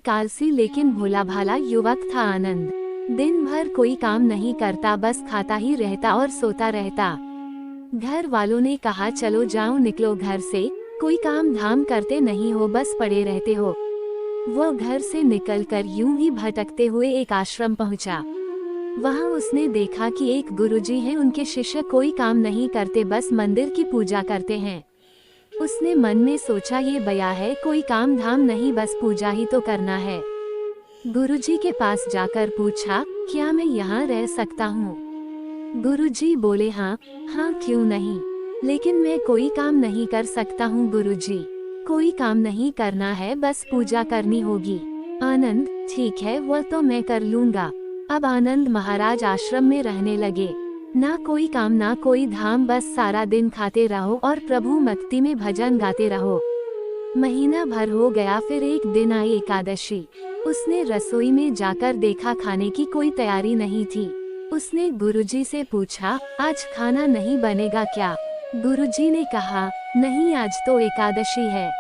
एक आलसी लेकिन भोला भाला युवक था आनंद। दिन भर कोई काम नहीं करता, बस खाता ही रहता और सोता रहता। घर वालों ने कहा चलो जाओ निकलो घर से, कोई काम धाम करते नहीं हो, बस पड़े रहते हो। वो घर से निकलकर यूं ही भटकते हुए एक आश्रम पहुंचा। वहां उसने देखा कि एक गुरुजी हैं, उनके शिष्य कोई काम नहीं करते, बस मंदिर की पूजा करते हैं। उसने मन में सोचा ये बया है, कोई काम धाम नहीं, बस पूजा ही तो करना है। गुरुजी के पास जाकर पूछा, क्या मैं यहाँ रह सकता हूँ? गुरुजी बोले हाँ क्यों नहीं, लेकिन मैं कोई काम नहीं कर सकता हूँ गुरुजी। कोई काम नहीं करना है, बस पूजा करनी होगी। आनंद ठीक है, वो तो मैं कर लूँगा। अब आनंद महाराज आश्रम में रहने लगे। ना कोई काम ना कोई धाम, बस सारा दिन खाते रहो और प्रभु भक्ति में भजन गाते रहो। महीना भर हो गया, फिर एक दिन आई एकादशी। उसने रसोई में जाकर देखा खाने की कोई तैयारी नहीं थी। उसने गुरुजी से पूछा, आज खाना नहीं बनेगा क्या? गुरुजी ने कहा, नहीं आज तो एकादशी है,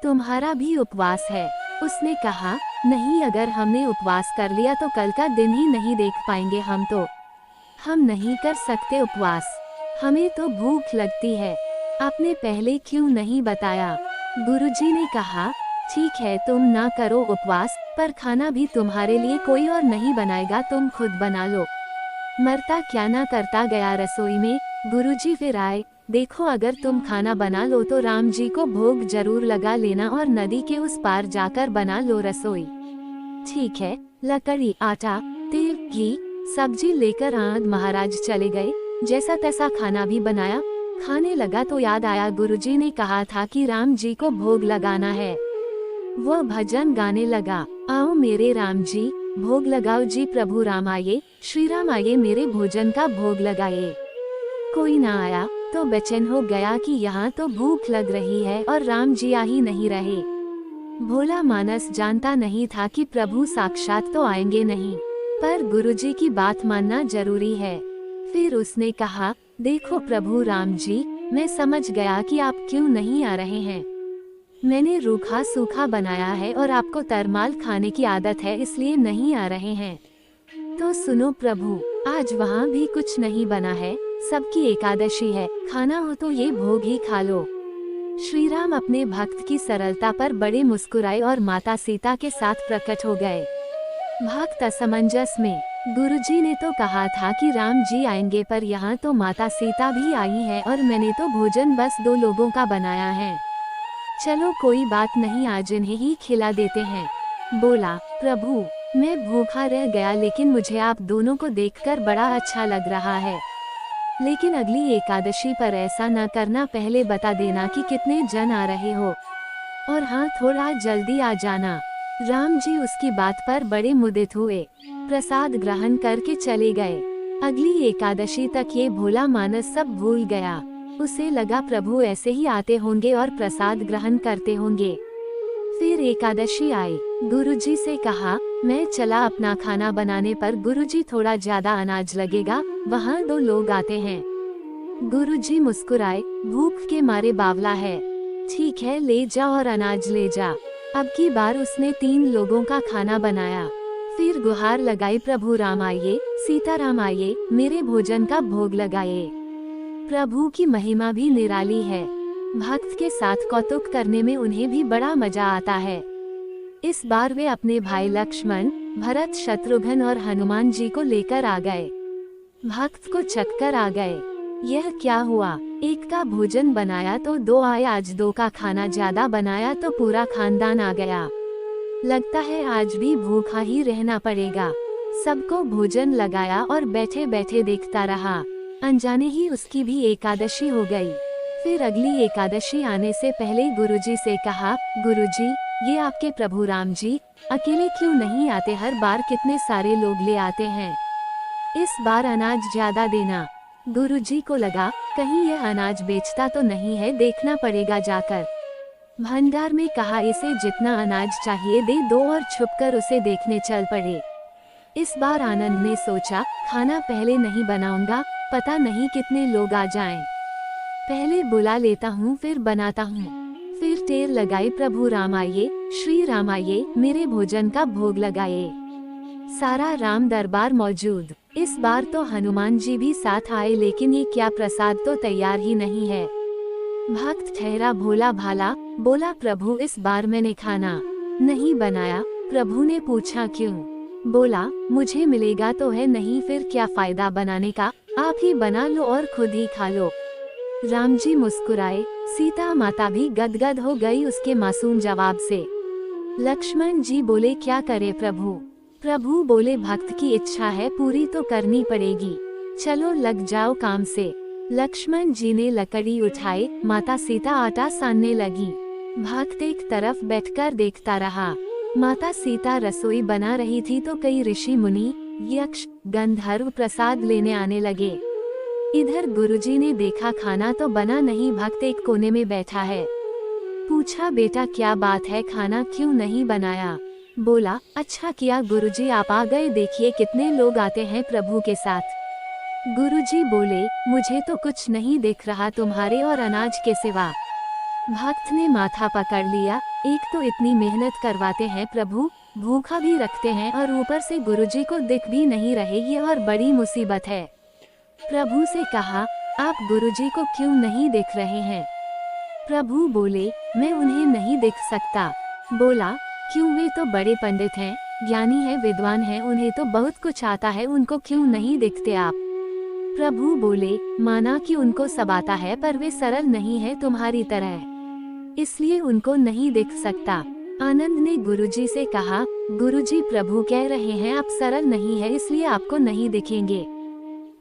तुम्हारा भी उपवास है। उसने कहा, नहीं, अगर हमने उपवास कर लिया तो कल का दिन ही नहीं देख पाएंगे हम नहीं कर सकते उपवास, हमें तो भूख लगती है। आपने पहले क्यों नहीं बताया? गुरुजी ने कहा, ठीक है तुम ना करो उपवास, पर खाना भी तुम्हारे लिए कोई और नहीं बनाएगा, तुम खुद बना लो। मरता क्या ना करता गया रसोई में। गुरुजी फिर आए, देखो अगर तुम खाना बना लो तो राम जी को भोग जरूर लगा लेना और नदी के उस पार जाकर बना लो रसोई। ठीक है। लकड़ी, आटा, तेल, घी, सब्जी लेकर आनंद महाराज चले गए। जैसा तैसा खाना भी बनाया। खाने लगा तो याद आया गुरुजी ने कहा था कि राम जी को भोग लगाना है। वो भजन गाने लगा, आओ मेरे राम जी भोग लगाओ जी, प्रभु राम आए, श्री राम आए, मेरे भोजन का भोग लगाए। कोई ना आया तो बेचैन हो गया कि यहाँ तो भूख लग रही है और राम जी आ ही नहीं रहे। भोला मानस जानता नहीं था कि प्रभु साक्षात तो आएंगे नहीं, पर गुरुजी की बात मानना जरूरी है। फिर उसने कहा, देखो प्रभु राम जी, मैं समझ गया कि आप क्यों नहीं आ रहे हैं। मैंने रूखा सूखा बनाया है और आपको तरमाल खाने की आदत है, इसलिए नहीं आ रहे हैं। तो सुनो प्रभु, आज वहाँ भी कुछ नहीं बना है, सबकी एकादशी है, खाना हो तो ये भोग ही खा लो। श्री राम अपने भक्त की सरलता पर बड़े मुस्कुराए और माता सीता के साथ प्रकट हो गए। भक्त असमंजस में, गुरुजी ने तो कहा था कि राम जी आएंगे, पर यहाँ तो माता सीता भी आई है और मैंने तो भोजन बस 2 लोगों का बनाया है। चलो कोई बात नहीं, आज इन्हें ही खिला देते हैं। बोला, प्रभु मैं भूखा रह गया, लेकिन मुझे आप दोनों को देखकर बड़ा अच्छा लग रहा है। लेकिन अगली एकादशी पर ऐसा न करना, पहले बता देना कि कितने जन आ रहे हो, और हाँ थोड़ा जल्दी आ जाना। राम जी उसकी बात पर बड़े मुदित हुए, प्रसाद ग्रहण करके चले गए। अगली एकादशी तक ये भोला मानस सब भूल गया। उसे लगा प्रभु ऐसे ही आते होंगे और प्रसाद ग्रहण करते होंगे। फिर एकादशी आई। गुरुजी से कहा, मैं चला अपना खाना बनाने पर। गुरुजी, थोड़ा ज्यादा अनाज लगेगा, वहाँ 2 लोग आते हैं। गुरुजी मुस्कुराए, भूख के मारे बावला है। ठीक है, ले जा और अनाज ले जा। अब की बार उसने 3 लोगों का खाना बनाया। फिर गुहार लगाई, प्रभु राम आइए, सीता राम आइए, मेरे भोजन का भोग लगाए। प्रभु की महिमा भी निराली है। भक्त के साथ कौतुक करने में उन्हें भी बड़ा मजा आता है। इस बार वे अपने भाई लक्ष्मण, भरत, शत्रुघ्न और हनुमान जी को लेकर आ गए। भक्त को चक्कर आ गए, यह क्या हुआ? एक का भोजन बनाया तो 2 आए, आज 2 का खाना ज्यादा बनाया तो पूरा खानदान आ गया। लगता है आज भी भूखा ही रहना पड़ेगा। सबको भोजन लगाया और बैठे बैठे देखता रहा। अनजाने ही उसकी भी एकादशी हो गई। फिर अगली एकादशी आने से पहले गुरुजी से कहा, गुरुजी ये आपके प्रभु राम जी अकेले क्यों नहीं आते? हर बार कितने सारे लोग ले आते हैं, इस बार अनाज ज्यादा देना। गुरुजी को लगा कहीं यह अनाज बेचता तो नहीं है, देखना पड़ेगा जाकर। भंडार में कहा, इसे जितना अनाज चाहिए दे दो, और छुपकर उसे देखने चल पड़े। इस बार आनंद ने सोचा, खाना पहले नहीं बनाऊंगा, पता नहीं कितने लोग आ जाएं। पहले बुला लेता हूँ फिर बनाता हूँ। फिर टेर लगाई, प्रभु राम आइए, श्री रामाये मेरे भोजन का भोग लगाए। सारा राम दरबार मौजूद। इस बार तो हनुमान जी भी साथ आए, लेकिन ये क्या प्रसाद तो तैयार ही नहीं है। भक्त ठहरा भोला भाला, बोला प्रभु इस बार मैंने खाना नहीं बनाया। प्रभु ने पूछा क्यों? बोला मुझे मिलेगा तो है नहीं, फिर क्या फायदा बनाने का, आप ही बना लो और खुद ही खा लो। राम जी मुस्कुराए, सीता माता भी गदगद हो गई उसके मासूम जवाब से। लक्ष्मण जी बोले क्या करे प्रभु? प्रभु बोले भक्त की इच्छा है पूरी तो करनी पड़ेगी, चलो लग जाओ काम से। लक्ष्मण जी ने लकड़ी उठाई, माता सीता आटा सानने लगी। भक्त एक तरफ बैठकर देखता रहा। माता सीता रसोई बना रही थी तो कई ऋषि मुनि, यक्ष, गंधर्व प्रसाद लेने आने लगे। इधर गुरुजी ने देखा खाना तो बना नहीं, भक्त एक कोने में बैठा है। पूछा बेटा क्या बात है, खाना क्यों नहीं बनाया? बोला अच्छा किया गुरुजी आप आ गए, देखिए कितने लोग आते हैं प्रभु के साथ। गुरुजी बोले मुझे तो कुछ नहीं दिख रहा तुम्हारे और अनाज के सिवा। भक्त ने माथा पकड़ लिया, एक तो इतनी मेहनत करवाते हैं प्रभु, भूखा भी रखते हैं और ऊपर से गुरुजी को दिख भी नहीं रहे, ये और बड़ी मुसीबत है। प्रभु से कहा आप गुरुजी को क्यों नहीं देख रहे हैं? प्रभु बोले मैं उन्हें नहीं देख सकता। बोला क्यों? वे तो बड़े पंडित हैं, ज्ञानी हैं, विद्वान हैं, उन्हें तो बहुत कुछ आता है, उनको क्यों नहीं देखते आप? प्रभु बोले माना कि उनको सब आता है पर वे सरल नहीं है तुम्हारी तरह, इसलिए उनको नहीं देख सकता। आनंद ने गुरुजी से कहा गुरुजी प्रभु कह रहे हैं आप सरल नहीं है इसलिए आपको नहीं दिखेंगे।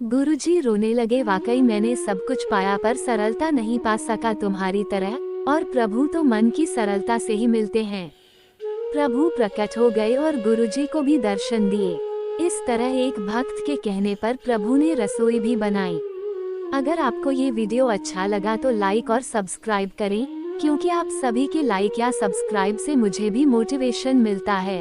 गुरुजी रोने लगे, वाकई मैंने सब कुछ पाया पर सरलता नहीं पा सका तुम्हारी तरह, और प्रभु तो मन की सरलता से ही मिलते हैं। प्रभु प्रकट हो गए और गुरुजी को भी दर्शन दिए। इस तरह एक भक्त के कहने पर प्रभु ने रसोई भी बनाई। अगर आपको ये वीडियो अच्छा लगा तो लाइक और सब्सक्राइब करें, क्योंकि आप सभी के लाइक या सब्सक्राइब से मुझे भी मोटिवेशन मिलता है।